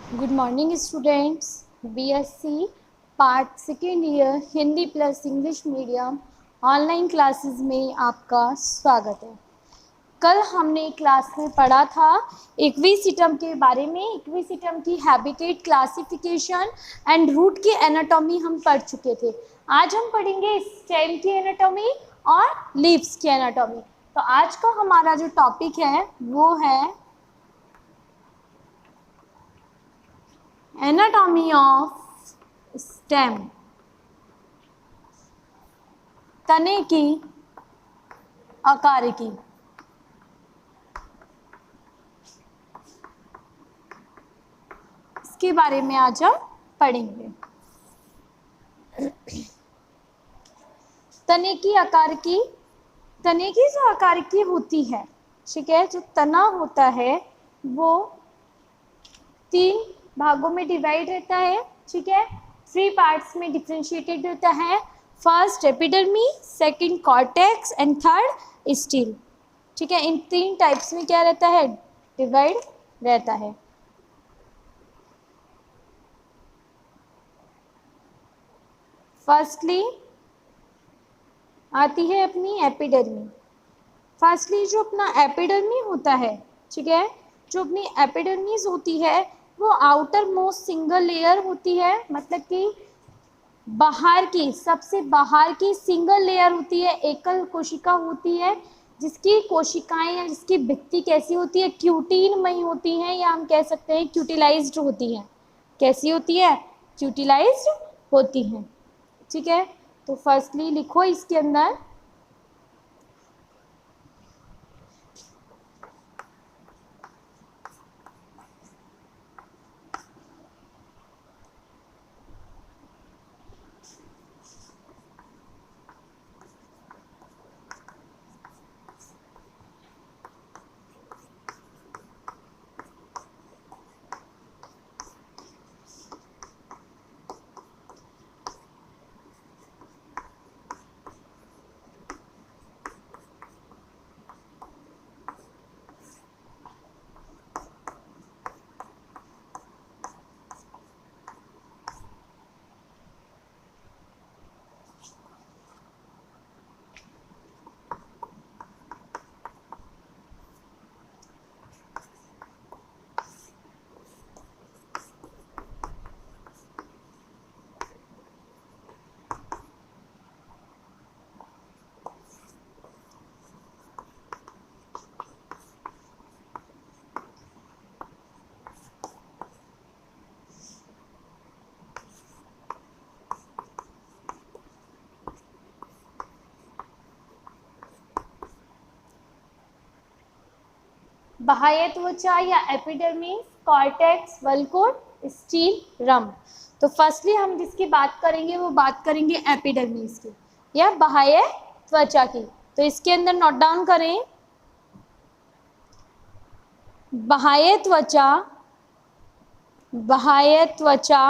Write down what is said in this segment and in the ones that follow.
Good morning students. BSc part second year Hindi plus English medium online classes में आपका स्वागत है। कल हमने क्लास में पढ़ा था इक्विसिटम के बारे में। इक्विसिटम की हैबिटेट, क्लासिफिकेशन एंड रूट की एनाटॉमी हम पढ़ चुके थे। आज हम पढ़ेंगे स्टेम की एनाटॉमी और लीव्स की एनाटॉमी। तो आज का हमारा जो टॉपिक है वो है एनाटॉमी ऑफ स्टेम, तने की आकारिकी। इसके बारे में आज हम पढ़ेंगे। तने की आकारिकी, तने की जो आकारिकी होती है, ठीक है, जो तना होता है वो 3 भागों में डिवाइड रहता है, ठीक है। 3 पार्ट्स में डिफ्रेंशिएटेड होता है। First epidermis, second cortex and third stele, ठीक है। इन 3 टाइप्स में क्या रहता है, डिवाइड रहता है। फर्स्टली आती है अपनी एपिडर्मी। फर्स्टली जो अपना एपिडर्मी होता है, ठीक है, जो अपनी एपिडर्मीज होती है वो आउटर मोस्ट सिंगल लेयर होती है, मतलब कि बाहर की, सबसे बाहर की सिंगल लेयर होती है, एकल कोशिका होती है, जिसकी कोशिकाएं या जिसकी भित्ति कैसी होती है, क्यूटीनमयी होती हैं, या हम कह सकते हैं क्यूटिलाइज्ड होती हैं। कैसी होती है, क्यूटिलाइज्ड होती हैं, ठीक है। तो फर्स्टली लिखो इसके अंदर बाह्य त्वचा या एपिडर्मिस, कॉर्टेक्स, वल्कोट, स्टील, रम। तो फर्स्टली हम जिसकी बात करेंगे वो बात करेंगे एपिडर्मिस की या बाह्य त्वचा की। तो इसके अंदर नोट डाउन करें, बाह्य त्वचा, बाह्य त्वचा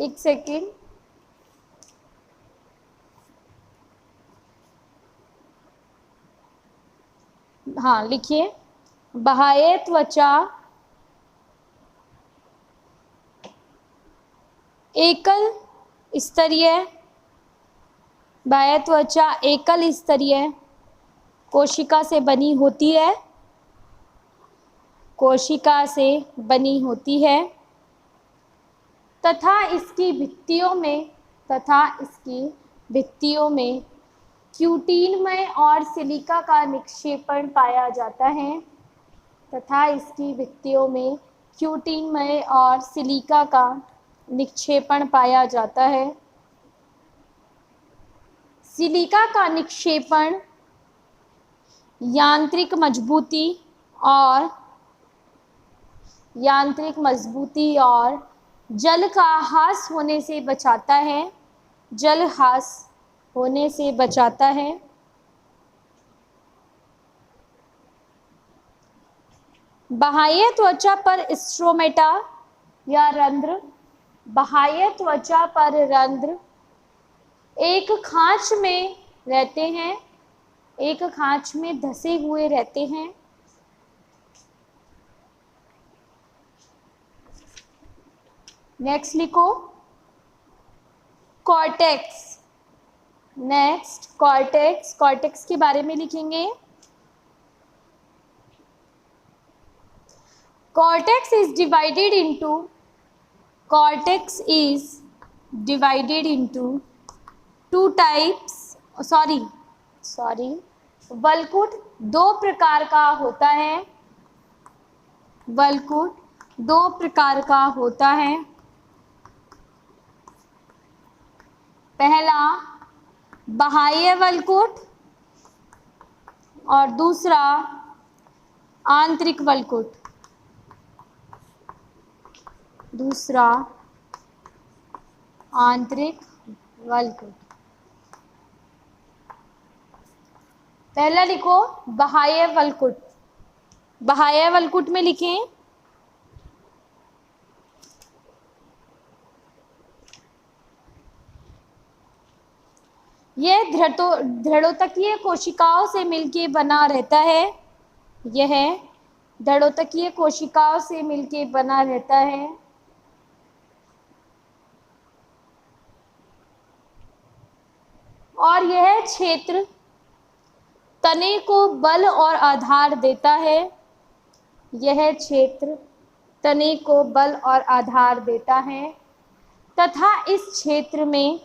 एक सेकेंड, हाँ लिखिए, बाह्य त्वचा एकल स्तरीय, बाह्य त्वचा एकल स्तरीय कोशिका से बनी होती है, कोशिका से बनी होती है, तथा इसकी भित्तियों में, तथा इसकी भित्तियों में क्यूटीनमय और सिलिका का निक्षेपण पाया जाता है, तथा इसकी भित्तियों में क्यूटीनमय और सिलिका का निक्षेपण पाया जाता है। सिलिका का निक्षेपण यांत्रिक मजबूती और जल का ह्रास होने से बचाता है, जल ह्रास होने से बचाता है। बाह्य त्वचा पर स्ट्रोमेटा या रंध्र, बाह्य त्वचा पर रंध्र एक खांच में रहते हैं, एक खांच में धसे हुए रहते हैं। नेक्स्ट लिखो कॉर्टेक्स। नेक्स्ट कॉर्टेक्स, कॉर्टेक्स के बारे में लिखेंगे। Cortex is divided into, cortex is divided into two types, sorry वल्कुट दो प्रकार का होता है। वल्कुट दो प्रकार का होता है। पहला बाह्य वल्कुट और दूसरा आंतरिक वल्कुट। दूसरा आंतरिक वल्कुट। पहला लिखो बाह्य वल्कुट। बाह्य वल्कुट में लिखें यह धृढ़ोतकीय कोशिकाओं से मिलके बना रहता है। यह धृढ़ोतकीय कोशिकाओं से मिलके बना रहता है। और यह क्षेत्र तने को बल और आधार देता है। यह क्षेत्र तने को बल और आधार देता है तथा इस क्षेत्र में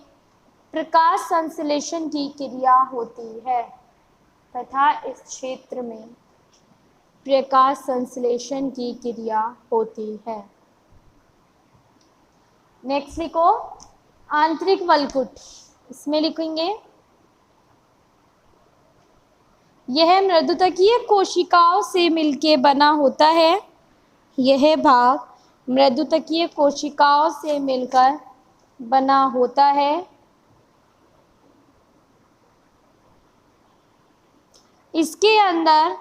प्रकाश संश्लेषण की क्रिया होती है। तथा इस क्षेत्र में प्रकाश संश्लेषण की क्रिया होती है। नेक्स्ट लिखो आंतरिक वल्कुट। इसमें लिखेंगे यह मृदुतकीय कोशिकाओं से मिलके बना होता है। यह भाग मृदुतकीय कोशिकाओं से मिलकर बना होता है। इसके अंदर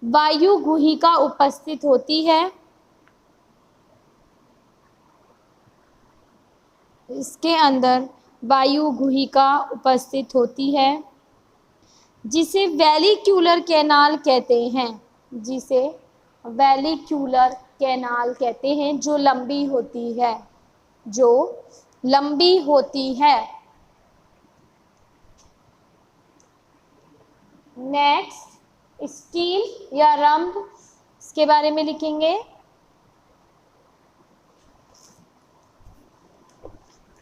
वायु गुहिका उपस्थित होती है। इसके अंदर वायु गुहिका उपस्थित होती है जिसे वेलिक्यूलर कैनाल कहते हैं। जिसे वेलिक्यूलर कैनाल कहते हैं, जो लंबी होती है, जो लंबी होती है। नेक्स्ट स्टील या रंभ, इसके बारे में लिखेंगे।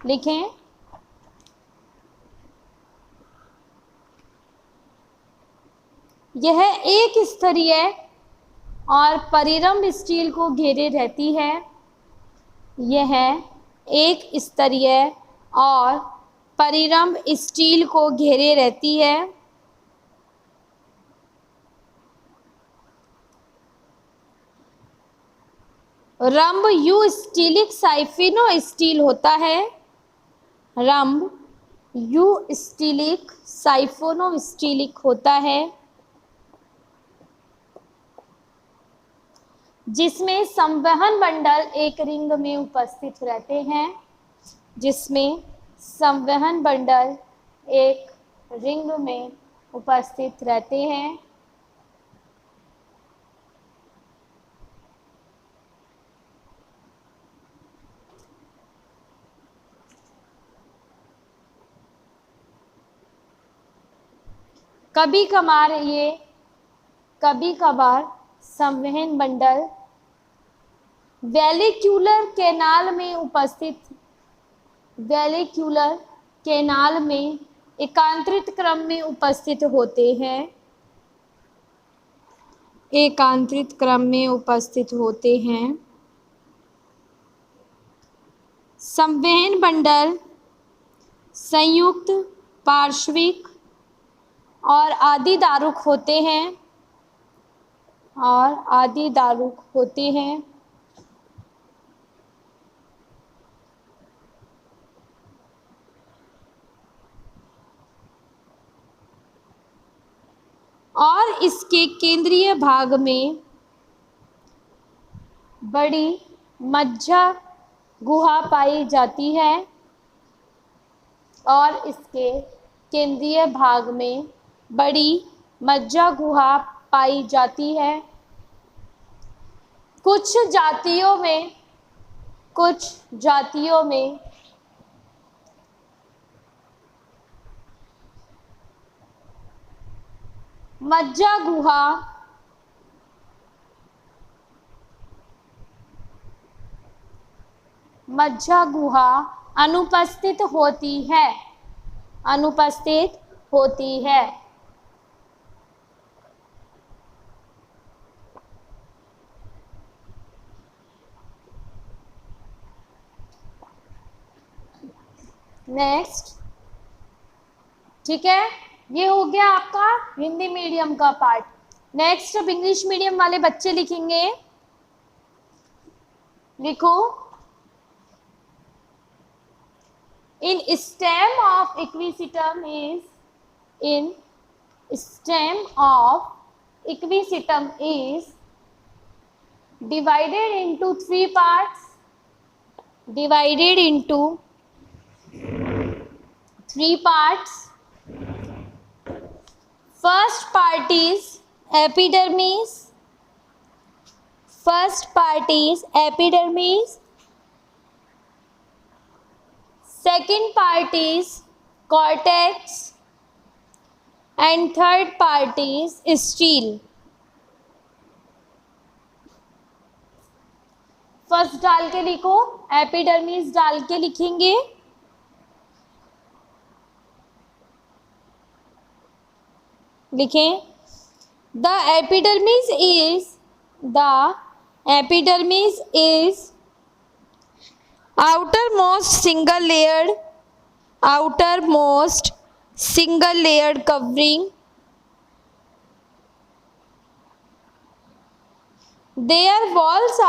लिखें यह एक स्तरीय और परिरंभ स्टील को घेरे रहती है। यह एक स्तरीय और परिरंभ स्टील को घेरे रहती है। रंभ यू स्टीलिक साइफिनो स्टील होता है। रंभ यू स्टीलिक साइफोनो स्टीलिक होता है जिसमें संवहन मंडल एक रिंग में उपस्थित रहते हैं। जिसमें संवहन मंडल एक रिंग में उपस्थित रहते हैं। कभी कभार संवहन मंडल वेलिक्यूलर कैनाल में एकांतरित क्रम में उपस्थित होते हैं। एकांतरित क्रम में उपस्थित होते हैं। संवहन मंडल संयुक्त, पार्श्विक और आदि दारुक होते हैं। और आदि दारुक होते हैं। और इसके केंद्रीय भाग में बड़ी मज्जा गुहा पाई जाती है। और इसके केंद्रीय भाग में बड़ी मज्जा गुहा पाई जाती है। कुछ जातियों में मज्जा गुहा अनुपस्थित होती है। नेक्स्ट, ठीक है, ये हो गया आपका हिंदी मीडियम का पार्ट। नेक्स्ट अब इंग्लिश मीडियम वाले बच्चे लिखेंगे। लिखो, in stem of equisetum is divided into three parts. First part is epidermis. Second part is cortex and third part is stele. First डाल के लिखो, एपिडर्मिस डाल के लिखेंगे। लिखें, the epidermis is outermost single layered covering. Their walls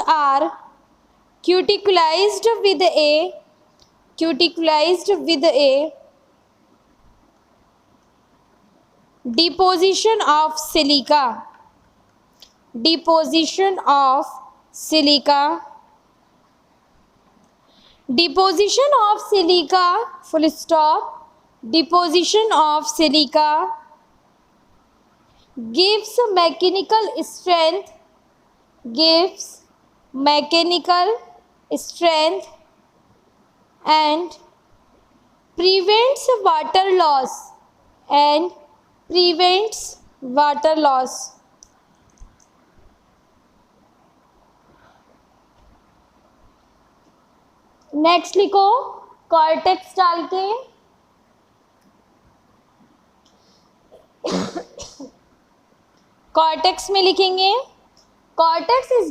are cuticulized with a deposition of silica. Deposition of silica, full stop. Deposition of silica gives mechanical strength and prevents water loss. Next लिखो, cortex डाल के। Cortex में लिखेंगे, cortex is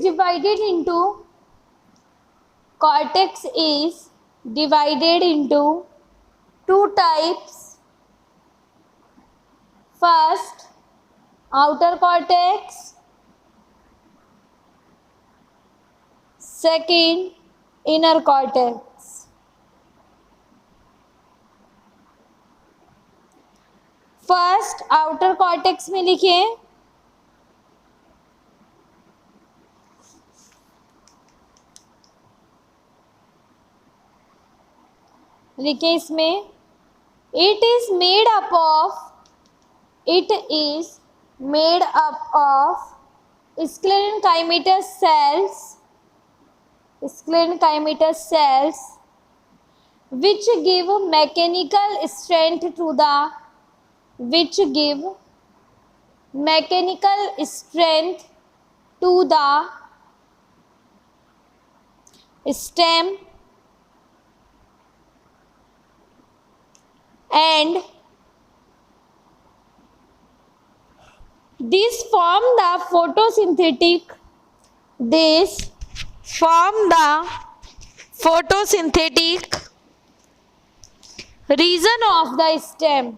divided into two types. First, outer cortex. Second, inner cortex. First outer cortex में लिखें, लिखें इसमें, it is made up of sclerenchymatous cells which give mechanical strength to the stem and these form the photosynthetic region of the stem.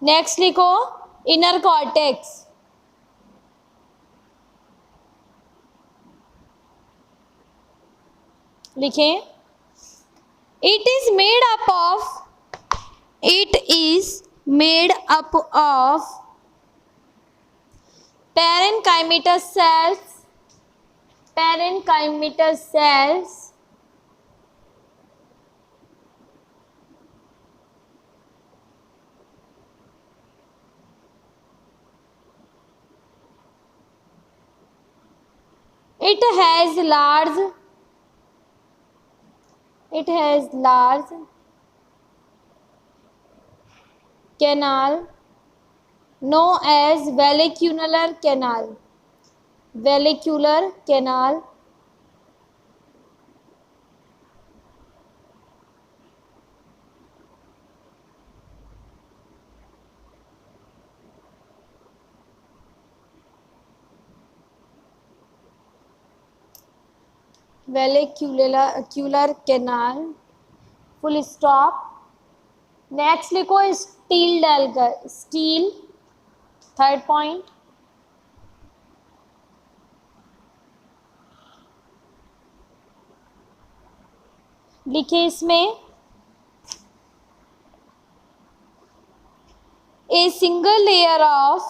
Next लिखो, inner cortex. लिखें, it is made up of parenchymatous cells it has large canal known as vallicular canal. Vallicular canal, full stop. Next लिखो steel डालकर, steel, third point. लिखिए इसमें a single layer of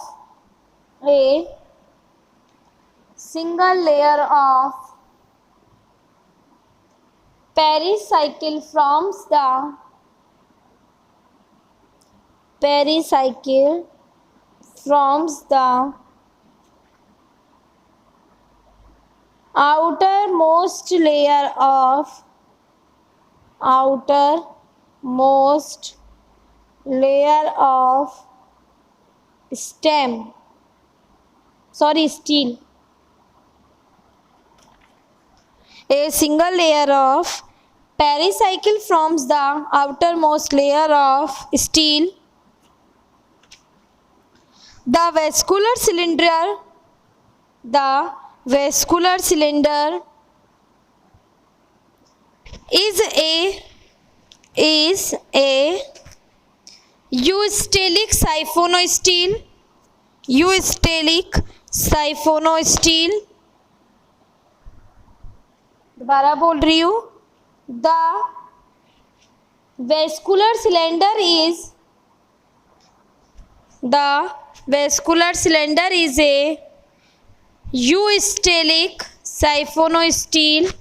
pericycle forms the outermost layer of steel. A single layer of pericycle forms the outermost layer of steel. The vascular cylinder is a eustelic siphonosteel. दोबारा बोल रही हूँ. The vascular cylinder is a eustelic siphonosteel.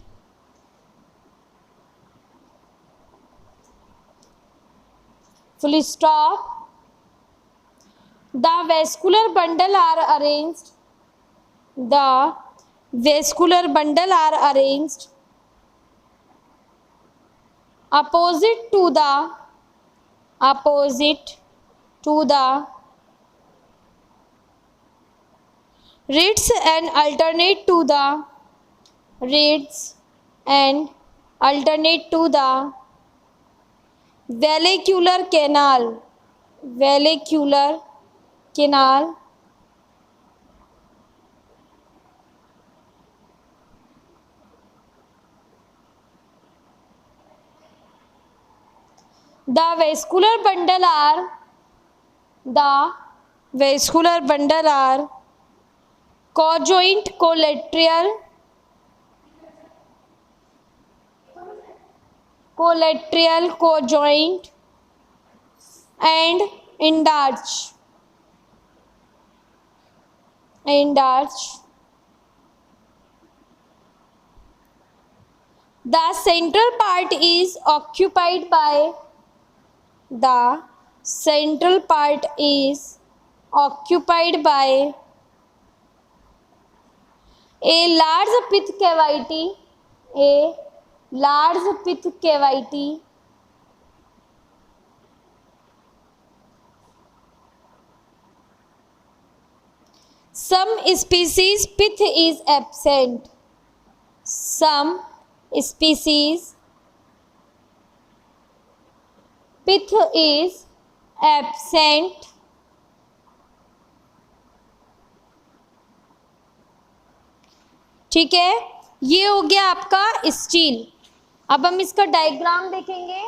Full stop. The vascular bundle are arranged opposite to the ribs and alternate to the vallicular canal. The vascular bundle are conjoint, collateral conjoint and endarch. The central part is occupied by a large pith cavity. Some species pith is absent. ठीक है, ये हो गया आपका steel. अब हम इसका diagram देखेंगे.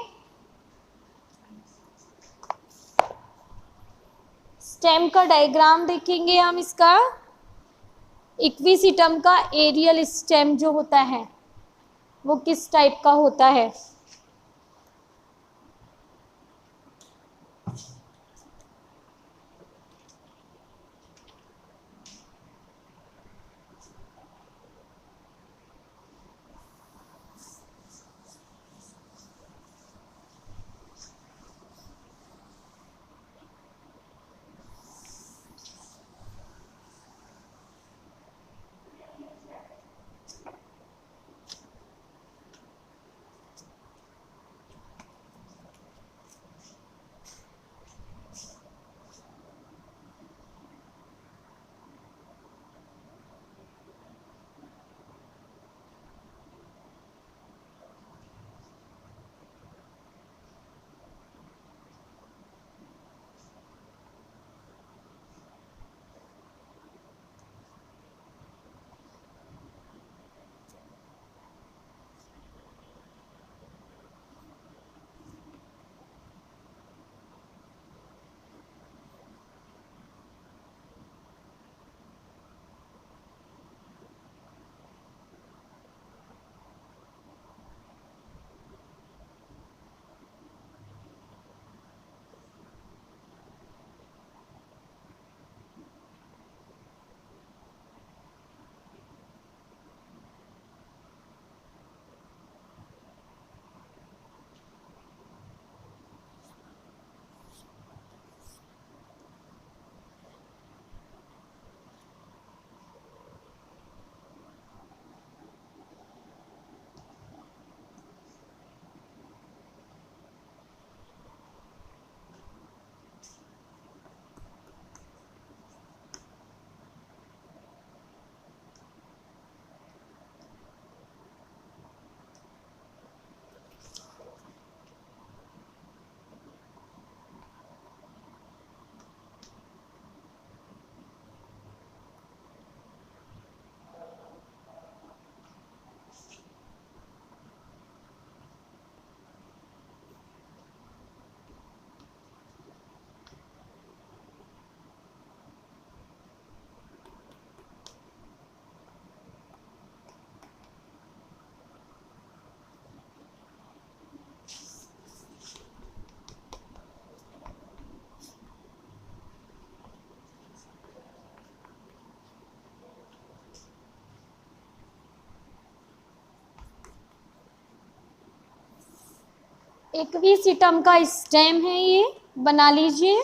स्टेम का डायग्राम देखेंगे हम इसका. इक्विसिटम का एरियल स्टेम जो होता है वो किस टाइप का होता है. एक्विसिटम का स्टेम है, ये बना लीजिए।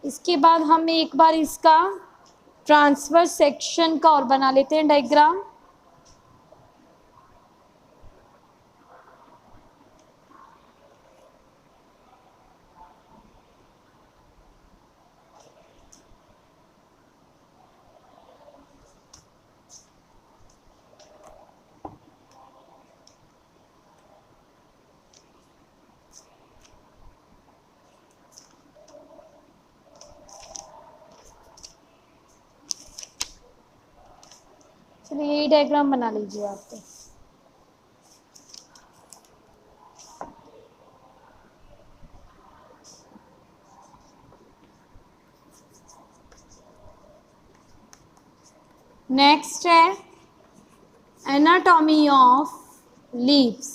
इसके बाद हम एक बार इसका ट्रांसफर सेक्शन का और बना लेते हैं डायग्राम। चलिए यही डायग्राम बना लीजिए आप तो। नेक्स्ट है एनाटॉमी ऑफ लीव्स।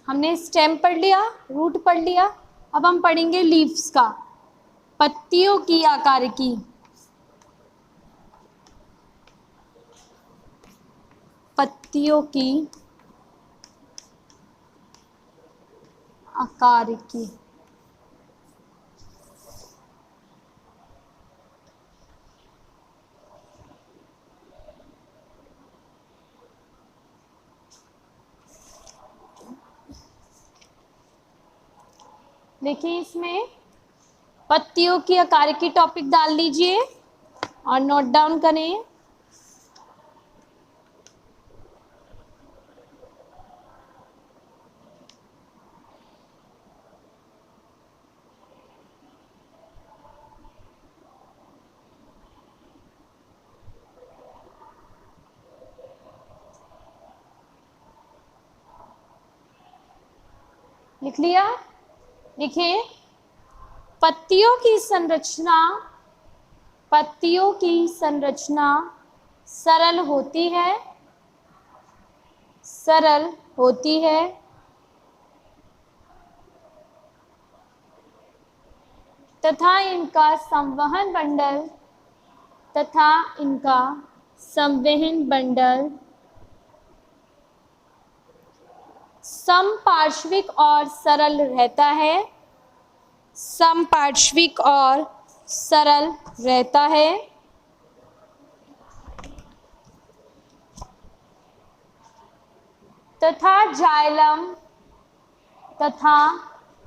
हमने स्टेम पढ़ लिया, रूट पढ़ लिया, अब हम पढ़ेंगे लीव्स का, पत्तियों की आकार की। पत्तियों की आकार की। देखिए इसमें पत्तियों की आकार की टॉपिक डाल लीजिए और नोट डाउन करें। लिख लिया? देखिए पत्तियों की संरचना, पत्तियों की संरचना सरल होती है, सरल होती है तथा इनका संवहन बंडल, तथा इनका संवहन बंडल समपार्श्विक और सरल रहता है, समपार्श्विक और सरल रहता है तथा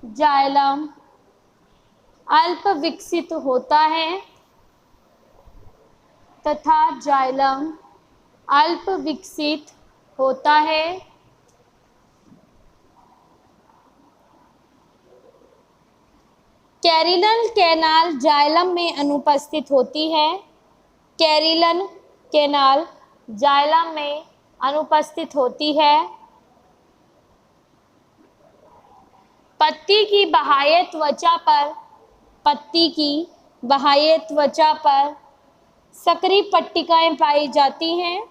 जाइलम अल्प विकसित होता है, तथा जाइलम अल्प विकसित होता है। कैरिलन कैनाल जाइलम में अनुपस्थित होती है, कैरिलन कैनाल जाइलम में अनुपस्थित होती है। पत्ती की बाह्य त्वचा पर, पत्ती की बाह्य त्वचा पर सक्रिय पट्टिकाएं पाई जाती हैं,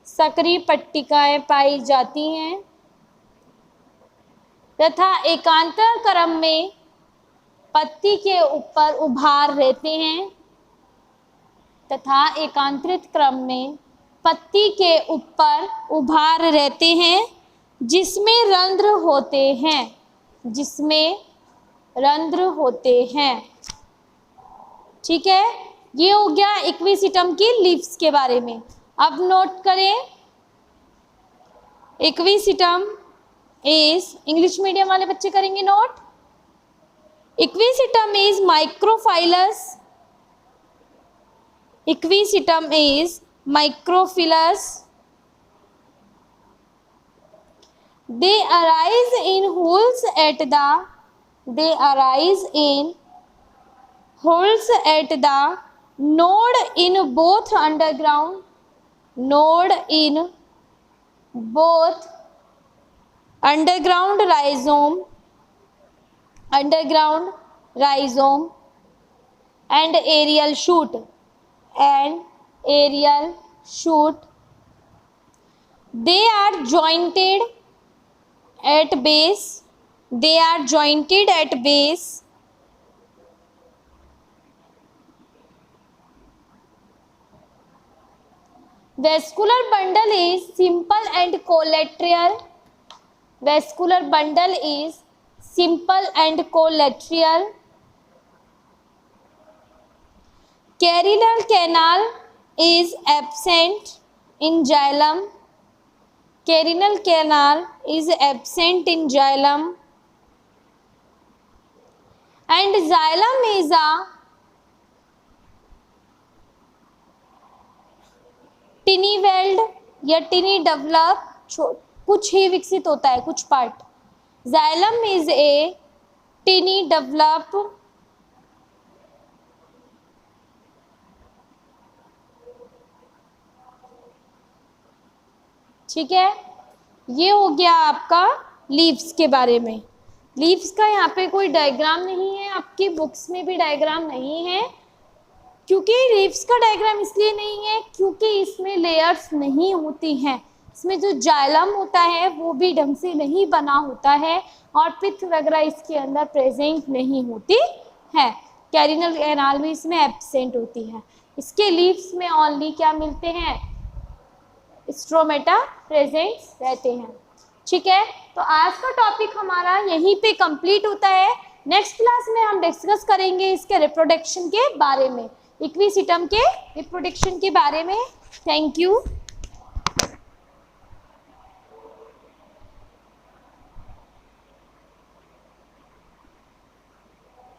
सक्रिय पट्टिकाएं पाई जाती हैं तथा एकांतर क्रम में पत्ती के ऊपर उभार रहते हैं, तथा एकांतरित क्रम में पत्ती के ऊपर उभार रहते हैं। जिसमें रंध्र होते हैं, जिसमें रंध्र होते हैं। ठीक है, ये हो गया इक्विसिटम की लीव्स के बारे में। अब नोट करें, इक्विसिटम इज, इंग्लिश मीडियम वाले बच्चे करेंगे note, equisetum is microphylls, equisetum is microphyllous, they arise in holes at the, they arise in holes at the node in both underground, node in both underground rhizome, underground rhizome and aerial shoot, and aerial shoot. They are jointed at base, they are jointed at base, vascular bundle is simple and collateral, vascular bundle is simple and collateral, carinal canal is absent in xylem, carinal canal is absent in xylem, and xylem is a tiny weld या tiny develop, कुछ ही विकसित होता है, कुछ part. xylem is a tiny develop, ठीक है। ये हो गया आपका लीव्स के बारे में। लीव्स का यहाँ पे कोई डायग्राम नहीं है, आपकी बुक्स में भी डायग्राम नहीं है, क्योंकि लीव्स का डायग्राम इसलिए नहीं है क्योंकि इसमें लेयर्स नहीं होती हैं, इसमें जो जाइलम होता है वो भी ढंग से नहीं बना होता है और पित्त वगैरह इसके अंदर प्रेजेंट नहीं होती है, कैरिनल कैनाल भी इसमें एब्सेंट होती है। इसके लीव्स में ओनली क्या मिलते हैं, स्ट्रोमेटा प्रेजेंट रहते हैं। ठीक है, तो आज का टॉपिक हमारा यहीं पे कंप्लीट होता है। नेक्स्ट क्लास में हम डिस्कस करेंगे इसके रिप्रोडक्शन के बारे में, इक्विसिटम के रिप्रोडक्शन के बारे में। Thank you.